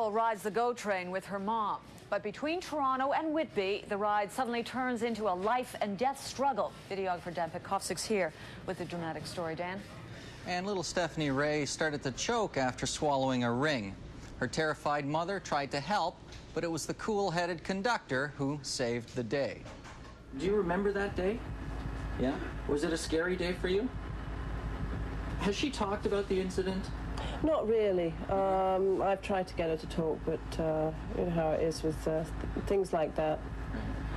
girl rides the GO train with her mom. But between Toronto and Whitby, the ride suddenly turns into a life and death struggle. Videographer Dan Petkovsik's here with the dramatic story. Dan? And little Stephanie Ray started to choke after swallowing a ring. Her terrified mother tried to help, but it was the cool-headed conductor who saved the day. Do you remember that day? Yeah? Was it a scary day for you? Has she talked about the incident? Not really. I've tried to get her to talk, but you know how it is with things like that.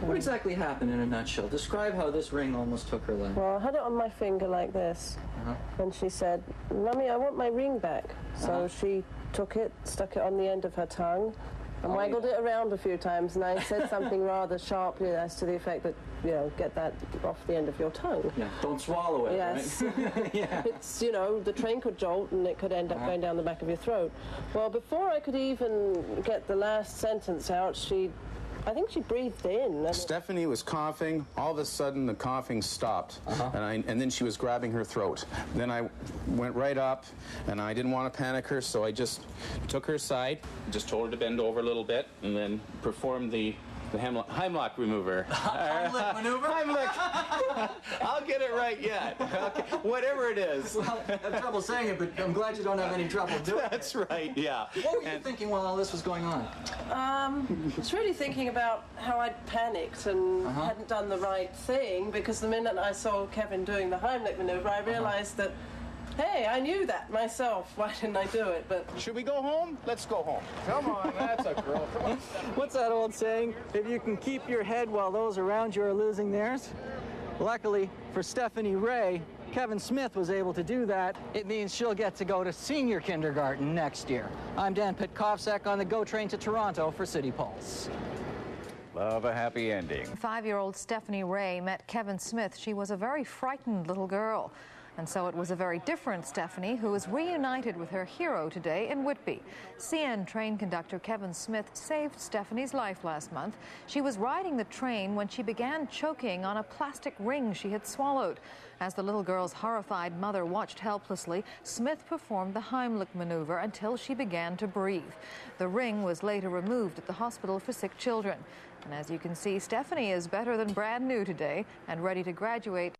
What exactly happened in a nutshell? Describe how this ring almost took her life. Well, I had it on my finger like this, and she said, "Mummy, I want my ring back." So she took it, stuck it on the end of her tongue, and waggled it around a few times, and I said something rather sharply as to the effect that, you know, get that off the end of your tongue. Yeah, don't swallow it, yes. right? Yeah. It's, you know, the train could jolt and it could end up going down the back of your throat. Well, before I could even get the last sentence out, I think she breathed in. Stephanie was coughing. All of a sudden, the coughing stopped, and then she was grabbing her throat. Then I went right up, and I didn't want to panic her, so I just took her aside, just told her to bend over a little bit, and then performed the Heimlich remover. Heimlich maneuver? Heimlich. I'll get it right yet. Okay. Whatever it is. Well, I have trouble saying it, but I'm glad you don't have any trouble doing it. That's right, yeah. What were you thinking while all this was going on? I was really thinking about how I'd panicked and hadn't done the right thing, because the minute I saw Kevin doing the Heimlich maneuver, I realized that, hey, I knew that myself. Why didn't I do it? But Should we go home? Let's go home. Come on, that's a girl. Come on. What's that old saying? If you can keep your head while those around you are losing theirs. Luckily for Stephanie Ray, Kevin Smith was able to do that. It means she'll get to go to senior kindergarten next year. I'm Dan Petkovsik on the GO train to Toronto for City Pulse. Love a happy ending. 5-year-old Stephanie Ray met Kevin Smith. She was a very frightened little girl. And so it was a very different Stephanie who was reunited with her hero today in Whitby. CN train conductor Kevin Smith saved Stephanie's life last month. She was riding the train when she began choking on a plastic ring she had swallowed. As the little girl's horrified mother watched helplessly, Smith performed the Heimlich maneuver until she began to breathe. The ring was later removed at the hospital for sick children. And as you can see, Stephanie is better than brand new today and ready to graduate